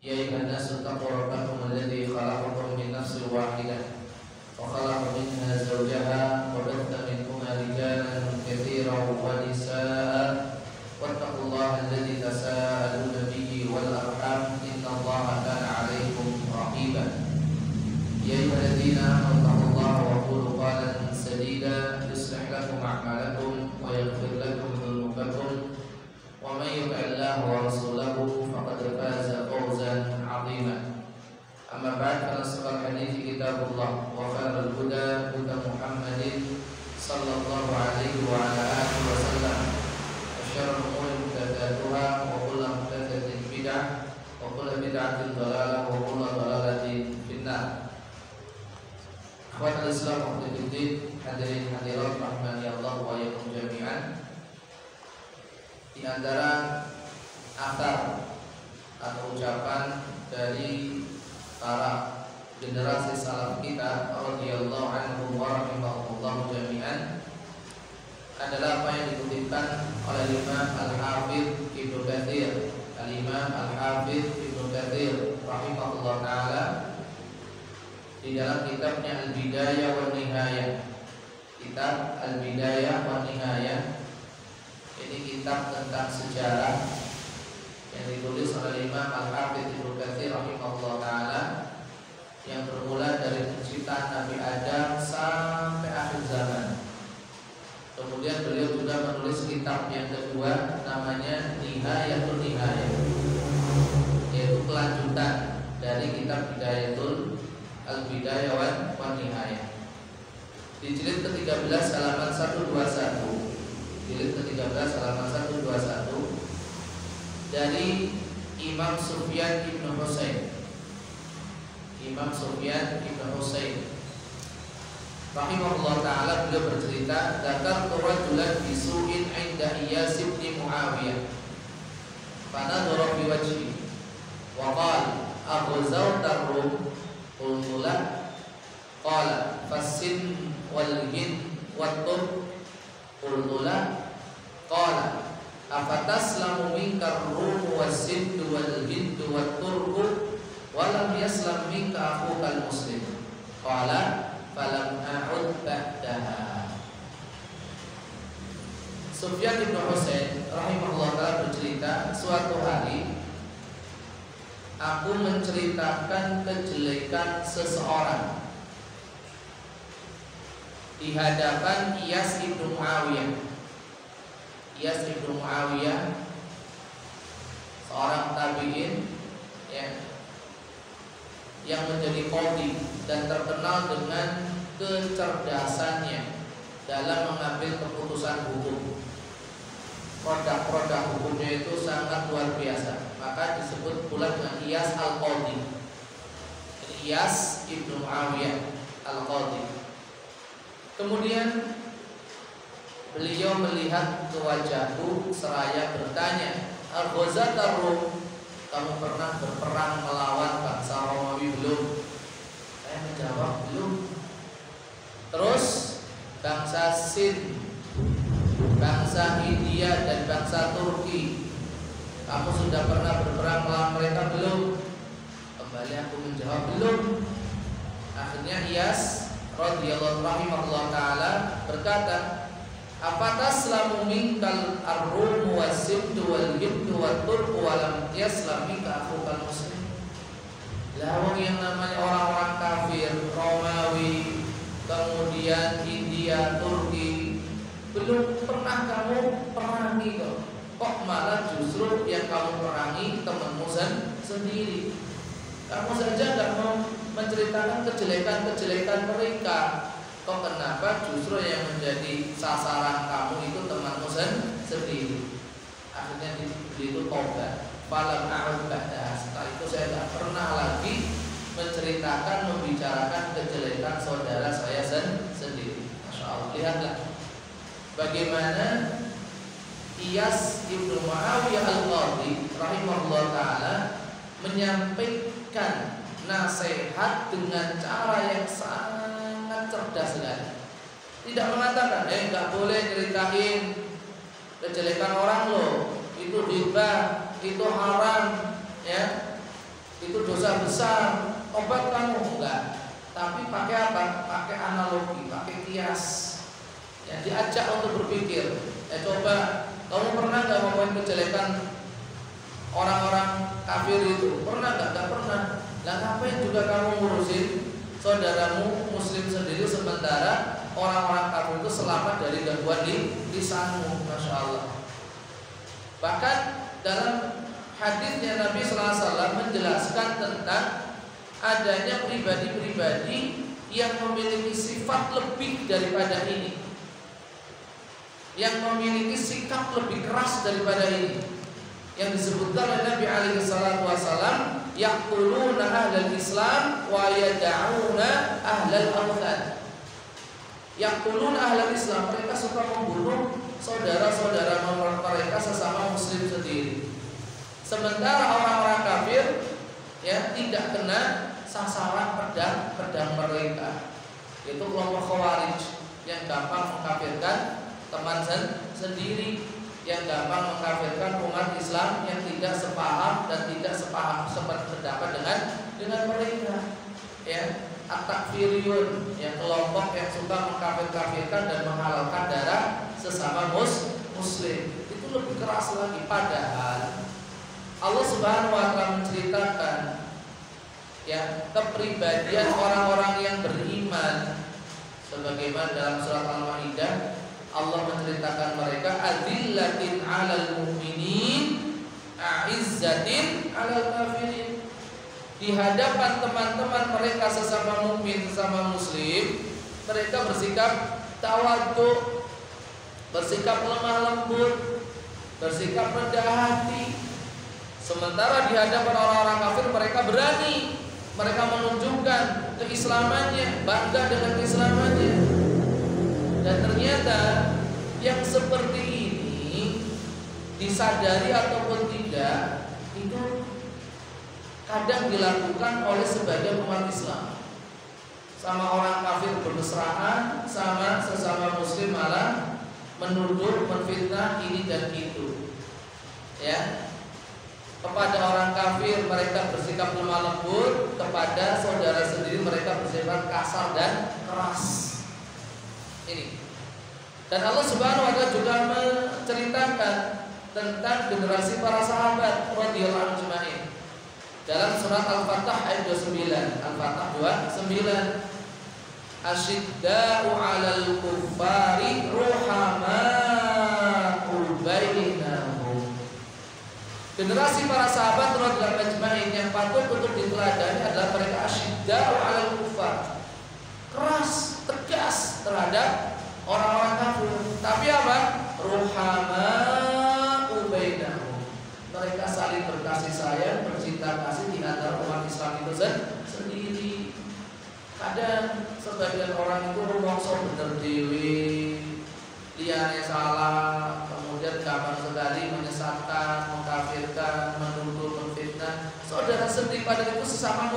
يا أيها الناس اتقوا ربكم الذي خلقكم من نفس واحدة وخلق منها زوجها وبث منهما رجالا كثيرا ونساء واتقوا الله الذي تساءلون به والأرحام إن الله كان عليكم رقيبا يا أيها الذين آمنوا اتقوا الله وقولوا قولا سديدا يصلح لكم أعمالكم ويغفر لكم ذنوبكم ومن يطع الله ورسوله فقد فاز فوزا عظيما أما بعد فأصدق الحديث كتاب الله وخير الهدى هدى محمد صلى الله عليه وعلى آله وسلم وشر الأمور محدثاتها وكل محدثة بدعة وكل بدعة ضلالة وكل ضلالة في النار. Akhwat al-Islam wa fiddin, hadirin hadirat rahmani Allah wa iyyakum jami'an. Di antara akar atau ucapan dari para generasi salaf kita radhiyallahu anhum wa rahimahumullah jami'an adalah apa yang dikutipkan oleh Imam Al-Hafidz Ibnu Katsir, Al-Imam Al-Hafidz Ibnu Katsir rahimahullah taala di dalam kitabnya Al-Bidayah wa Nihayah. Kitab Al-Bidayah wa Nihayah ini kitab tentang sejarah yang ditulis oleh Imam Al-Hafidz Ibnu Katsir rahimahullah taala yang bermula dari penciptaan Nabi Adam sampai akhir zaman. Kemudian beliau juga menulis kitab yang kedua namanya Nihayatul Nihayah, yaitu kelanjutan dari kitab Bidayatul Al-Bidayah wa Nihayah. Di jilid ke-13 halaman 121. Jilid ke-13 halaman 121 dari Imam Sufyan Ibnu Husain. Imam Sufyan Ibnu Husain rahimahullah taala beliau bercerita, "Dzakartu rajulan bisu'in 'inda Iyas bin Muawiyah. Fanadhara fi wajhi wa qala aghzawta ar-rum." Qultu la. Qala fassin wal hind wat turk. Qultu la. Qala afataslamu minka ar-rum was-sind wal hind wat turk wa lam yaslam minka akhuka al-muslim. Qala falam a'ud ba'daha. Sufyan bin Husain rahimahullah taala bercerita, suatu hari aku menceritakan kejelekan seseorang di hadapan Iyas ibnu Muawiyah. Iyas ibnu Muawiyah seorang tabi'in yang menjadi qadhi dan terkenal dengan kecerdasannya dalam mengambil keputusan hukum. Produk-produk hukumnya itu sangat luar biasa, maka disebut pula dengan Iyas al-Qadhi. Iyas ibnu Muawiyah al-Qadhi. Kemudian beliau melihat ke wajahku seraya bertanya, "Al-Ghazata Rum, kamu pernah berperang melawan bangsa Romawi belum?" Saya menjawab, "Belum." Terus bangsa Sind, bangsa India dan bangsa Turki, kamu sudah pernah berperang melawan mereka belum? Kembali aku menjawab, belum. Akhirnya Iyas radhiyallahu rahimahullah taala berkata, "Afataslamu minkal ar-rum was-sind wal hind wat turk wa lam yaslam minka akhukal muslim." Lawang yang namanya orang-orang kafir, Romawi, kemudian India, Turki, belum pernah kamu perangi kok malah justru yang kamu perangi temanmu sendiri. Kamu saja tidak mau menceritakan kejelekan-kejelekan mereka, kok kenapa justru yang menjadi sasaran kamu itu temanmu sendiri? Akhirnya itu tobat. Falam a'ud ba'da. Setelah itu saya tidak pernah lagi menceritakan, membicarakan kejelekan saudara saya sendiri. Masya Allah. Lihatlah bagaimana Iyas ibnu Muawiyah al-Qadhi rahimahullah taala menyampaikan nasihat dengan cara yang sangat cerdas sekali. Tidak mengatakan, nggak boleh ceritain kejelekan orang loh, itu ghibah, itu haram, ya. itu dosa besar, tobat kamu enggak. Tapi pakai apa? Pakai analogi, pakai kias. Ya, diajak untuk berpikir. Coba, kamu pernah nggak ngomongin kejelekan orang-orang kafir itu? Pernah nggak? Nggak pernah. Lah ngapain juga kamu ngurusin saudaramu Muslim sendiri sementara orang-orang kafir itu selamat dari gangguan lisanmu, masya Allah. Bahkan dalam hadisnya Nabi Sallallahu Alaihi Wasallam menjelaskan tentang adanya pribadi-pribadi yang memiliki sifat lebih daripada ini, yang memiliki sikap lebih keras daripada ini, yang disebutkan oleh Nabi alaihi salatu wasallam, yaqtuluna ahlal Islam wa yad'una ahlal awthan. Yaqtuluna ahlal Islam, mereka suka membunuh saudara-saudara mereka sesama muslim sendiri. Sementara orang-orang kafir ya tidak kena sasaran pedang mereka. Itu kelompok Khawarij yang gampang mengkafirkan teman sendiri, yang gampang mengkafirkan umat Islam yang tidak sepaham dan tidak sependapat dengan mereka. Ya, at-takfiriyun, yang kelompok yang suka mengkafirkan dan menghalalkan darah sesama muslim. Itu lebih keras lagi, padahal Allah Subhanahu wa taala menceritakan ya kepribadian orang-orang yang beriman sebagaimana dalam surat Al-Maidah Allah menceritakan mereka adzillatin 'alal mu'minin a'izzatin 'alal kafirin. Di hadapan teman-teman mereka sesama mukmin, sesama muslim, mereka bersikap tawadhu, bersikap lemah lembut, bersikap rendah hati. Sementara di hadapan orang-orang kafir mereka berani, mereka menunjukkan keislamannya, bangga dengan keislamannya. Dan ternyata yang seperti ini disadari ataupun tidak itu kadang dilakukan oleh sebagian umat Islam. Sama orang kafir bermesraan, sama sesama muslim malah menuduh, menfitnah ini dan itu. Ya. Kepada orang kafir mereka bersikap lemah lembut, kepada saudara sendiri mereka bersifat kasar dan keras. Ini. Dan Allah Subhanahu wa taala juga menceritakan tentang generasi para sahabat radhiyallahu anhum ajma'in. Dalam surat Al-Fatah ayat 29, Al-Fatah 29. Asyidda'u 'alal kuffari ruhama'u bainahum. Generasi para sahabat radhiyallahu anhum ajma'in yang patut untuk diteladani adalah mereka asyidda'u 'alal kuffar. Keras, tegas terhadap orang-orang kafir. Tapi apa? Ruhama'u bainahum. Mereka saling berkasih sayang, bercinta kasih di antara umat Islam itu sendiri. Kadang sebagian orang itu rumongso bener dewi, liyane salah, kemudian gampang sekali menyesatkan, mengkafirkan, menuduh, menfitnah saudara sendiri, padahal itu sesama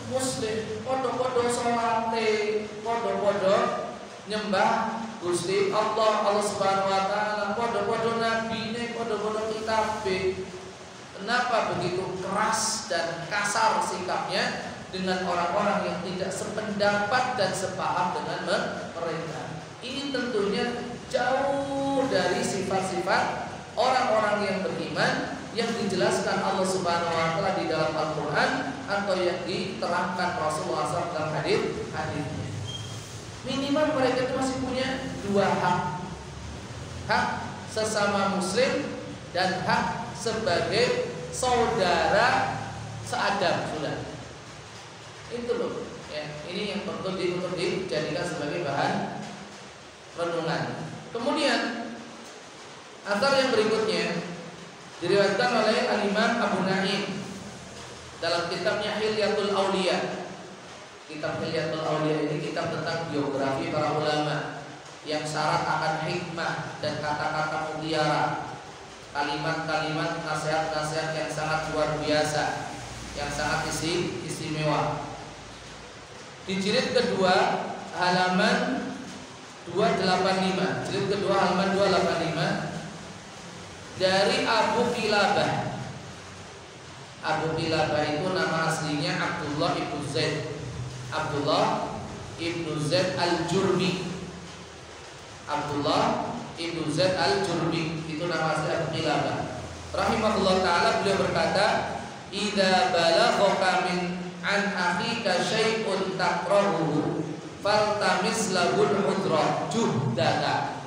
muslim. Podo-podo sholate, podo-podo nyembah Gusti Allah Subhanahu wa taala, podo-podo nabine, podo-podo kitabe. Kenapa begitu keras dan kasar sikapnya dengan orang-orang yang tidak sependapat dan sepaham dengan mereka? Ini tentunya jauh dari sifat-sifat orang-orang yang beriman yang dijelaskan Allah Subhanahu wa taala di dalam Al-Qur'an atau yang diterangkan Rasulullah SAW dalam hadis-hadisnya. Minimal mereka itu masih punya dua hak. Hak sesama muslim dan hak sebagai saudara seadab sudah. Itu loh. Ya, ini yang perlu dijadikan sebagai bahan renungan. Kemudian asar yang berikutnya diriwayatkan oleh Al-Imam Abu Naim dalam kitabnya Hilyatul Auliya. Kitab Hilyatul Auliya ini kitab tentang biografi para ulama yang syarat akan hikmah dan kata-kata mutiara, kalimat-kalimat nasihat-nasihat yang sangat luar biasa, yang sangat istimewa. Di jilid kedua halaman 285, jilid kedua halaman 285 dari Abu Kilabah. Abu Kilabah itu nama Zaid. Abdullah ibnu Zaid al-Jurmi. Abdullah ibnu Zaid al-Jurmi itu nama asli Abu Qilabah. Rahimahullah taala, beliau berkata, "Idza balaghaka min an akhika syai'un takrahuhu faltamis lahu al-udra juhdaka.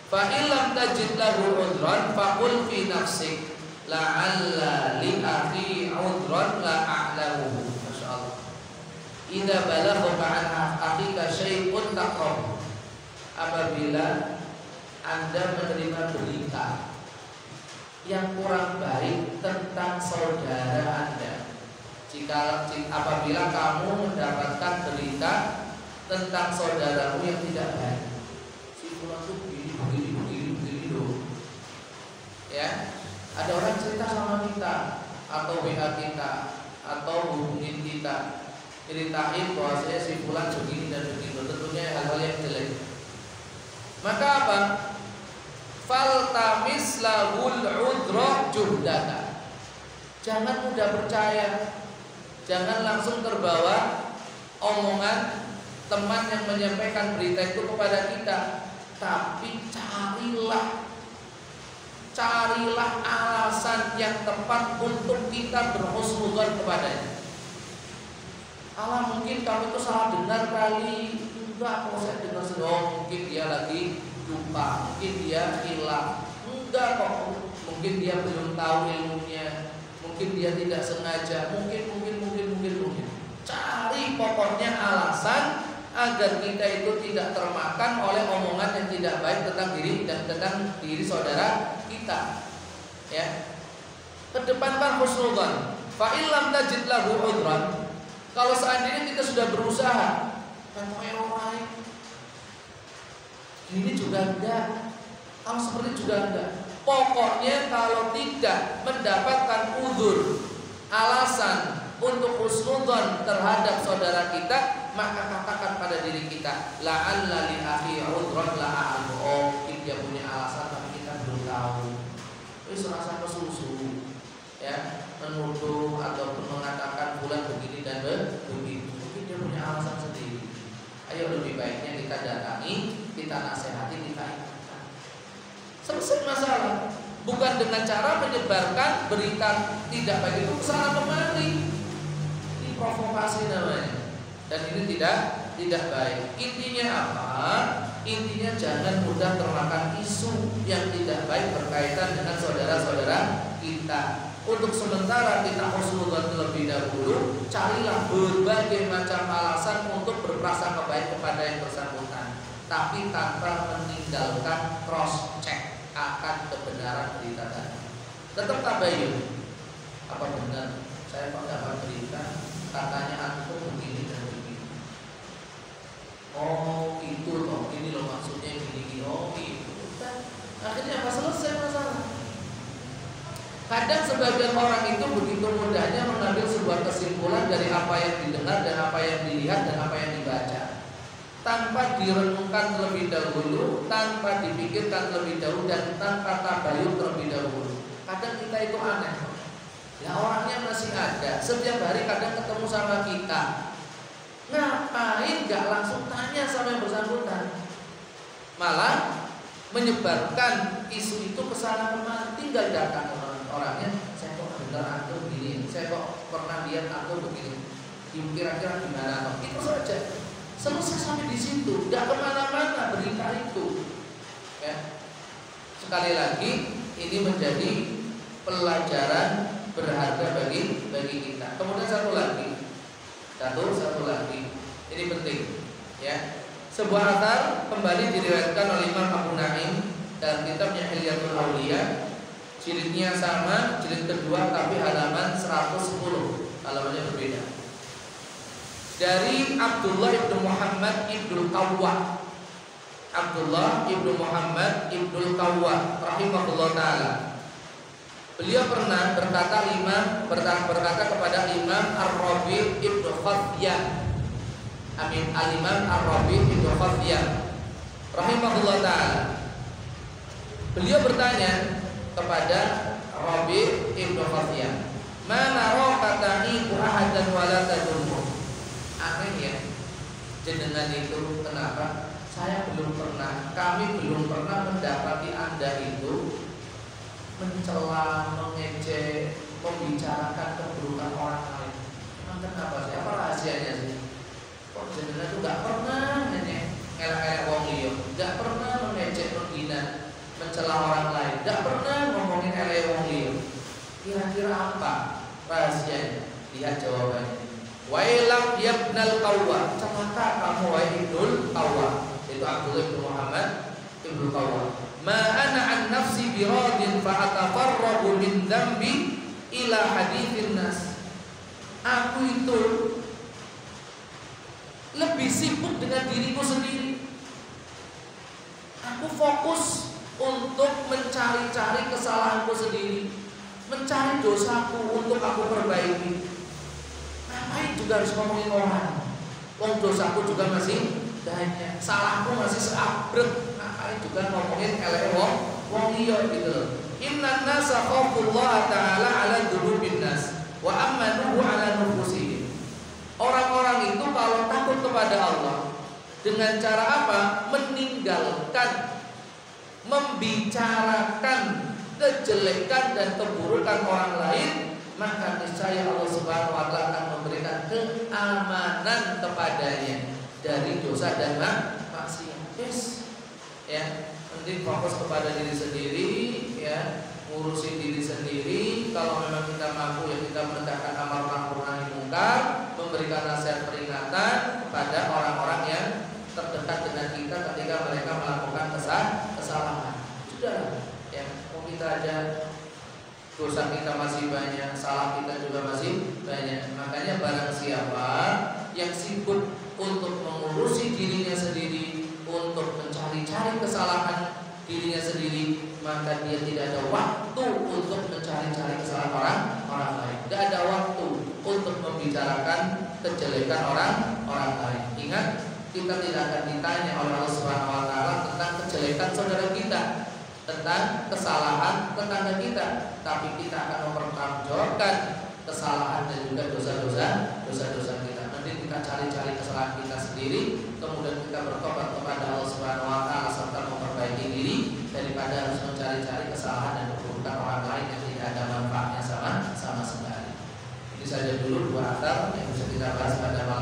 Fa illam tajid lahu udran faqul fi nafsik la'alla li akhi udran la a'lamu." Masyaallah. Idza balaghaka an akhika syai'un takrahuhu, apabila Anda menerima berita yang kurang baik tentang saudara Anda, apabila kamu mendapatkan berita tentang saudaramu yang tidak baik, si fulan tuh begini loh, ya, ada orang cerita sama kita atau WA kita atau hubungin kita, ceritain bahwasanya si fulan begini dan begitu, tentunya hal-hal yang jelek. Maka apa? Faltamis lahul udra juhdaka. Jangan mudah percaya, jangan langsung terbawa omongan teman yang menyampaikan berita itu kepada kita, tapi carilah alasan yang tepat untuk kita berhusnudzon kepadanya. Allah, mungkin kamu itu salah dengar kali. Enggak, kalau saya dengar mungkin dia lagi lupa, mungkin dia hilang. Enggak kok, mungkin dia belum tahu ilmunya, mungkin dia tidak sengaja, mungkin. Cari pokoknya alasan agar kita itu tidak termakan oleh omongan yang tidak baik tentang diri dan tentang diri saudara kita. Ya. Kedepankan husnudzon. Fa illam tajid lahu udran. Kalau seandainya kita sudah berusaha, ini juga enggak, kalau seperti juga enggak. Pokoknya kalau tidak mendapatkan uzur, alasan untuk husnudzon terhadap saudara kita, maka katakan pada diri kita, la'alla li akhi udran la a'lamu. Oh, mungkin dia punya alasan tapi kita belum tahu. Wis rasa kesusu, ya, menuduh ataupun mengatakan bulan begini dan begitu. Mungkin dia punya alasan sendiri. Ayo, lebih baiknya kita datangi, kita nasihati, kita ingatkan. Selesai masalah. Bukan dengan cara menyebarkan berita tidak baik itu kesana kemari. Ini provokasi namanya. Dan ini tidak baik. Intinya apa? Intinya jangan mudah termakan isu yang tidak baik berkaitan dengan saudara-saudara kita. Untuk sementara kita husnudzon terlebih dahulu, carilah berbagai macam alasan untuk berprasangka baik kepada yang bersangkutan, tapi tanpa meninggalkan cross check akan kebenaran berita tadi. Tetap tabayun. Apa benar? Saya mendapat berita katanya antum begini dan begini. Oh, itu toh, ini loh maksudnya gini. Oh, itu. Akhirnya apa? Selesai masalah. Kadang sebagian orang itu begitu mudahnya mengambil sebuah kesimpulan dari apa yang didengar dan apa yang dilihat dan apa yang dibaca, tanpa direnungkan terlebih dahulu, tanpa dipikirkan terlebih dahulu, dan tanpa tabayun terlebih dahulu. Kadang kita itu aneh. Ya, orangnya masih ada, setiap hari kadang ketemu sama kita. Ngapain gak langsung tanya sama yang bersangkutan? Malah menyebarkan isu itu kesana kemari, tinggal datang orangnya, saya kok dengar antum begini, saya kok pernah lihat antum begini, kira-kira gimana? Itu saja, selesai sampai di situ, tidak kemana-mana berita itu. Ya. Sekali lagi, ini menjadi pelajaran berharga bagi kita. Kemudian satu lagi, ini penting, ya. Sebuah athar kembali diriwayatkan oleh Imam Abu Naim dalam kitabnya Hilyatul Auliya. Jilidnya sama, jilid kedua, tapi halaman 110, halamannya berbeda. Dari Abdullah ibnu Muhammad ibnu Qawwa, Abdullah ibnu Muhammad ibnu Qawwa, rahimahullah taala. Beliau pernah berkata kepada Imam Ar-Rabi ibnu Khafiyah, Al-Imam Ar-Rabi ibnu Khafiyah, rahimahullah taala. Beliau bertanya kepada Rabi ibnu Khafiyah, "Mana raqatani ahadan wala tadummu?" jenengan itu kenapa? Saya belum pernah, kami belum pernah mendapati Anda itu mencela, mengejek, membicarakan keburukan orang lain. Emang kenapa sih? Apa rahasianya sih? Kok jenengan itu gak pernah ngelak-ngelak wong liya, gak pernah mengejek, menghina, mencela orang lain, gak pernah ngomongin elek wong liya. Kira-kira apa rahasianya? Lihat jawabannya. Wailam yabnal qawwa, celaka kamu wahai ibnul qawwa. Itu Abdullah bin Muhammad ibnu Qawwa. Ma ana an nafsi biradin fa atafarragu min dzambi ila haditsin nas. Aku itu lebih sibuk dengan diriku sendiri. Aku fokus untuk mencari-cari kesalahanku sendiri, mencari dosaku untuk aku perbaiki. Ngapain juga harus ngomongin orang? Wong dosaku juga masih banyak, salahku masih seabrek. Ngapain juga ngomongin elek wong liya gitu loh. Innan nasa khafullah ta'ala ala dzunubin nas wa ammanuhu ala nufusihim. Orang-orang itu kalau takut kepada Allah dengan cara apa? Meninggalkan, membicarakan kejelekan dan keburukan orang lain, maka niscaya Allah Subhanahu wa taala akan memberikan keamanan kepadanya dari dosa dan maksiat. Yes. Ya, penting fokus kepada diri sendiri, ya, ngurusin diri sendiri. Kalau memang kita mampu, ya kita menegakkan amar ma'ruf nahi munkar, memberikan nasihat peringatan kepada orang-orang yang terdekat dengan kita ketika mereka melakukan kesalahan. Sudah, ya, mau kita aja dosa kita masih banyak, salah kita juga masih banyak. Makanya barang siapa yang sibuk untuk mengurusi dirinya sendiri, untuk mencari-cari kesalahan dirinya sendiri, maka dia tidak ada waktu untuk mencari-cari kesalahan orang lain. Tidak ada waktu untuk membicarakan kejelekan orang lain. Ingat, kita tidak akan ditanya oleh Allah Subhanahu wa taala tentang kejelekan saudara kita, tentang kesalahan tetangga kita, tapi kita akan mempertanggungjawabkan kesalahan dan juga dosa-dosa kita. Nanti kita cari-cari kesalahan kita sendiri, kemudian kita bertobat kepada Allah Subhanahu wa taala serta memperbaiki diri daripada harus mencari-cari kesalahan dan keburukan orang lain yang tidak ada manfaatnya sama sekali. Ini saja dulu dua athar yang bisa kita bahas pada malam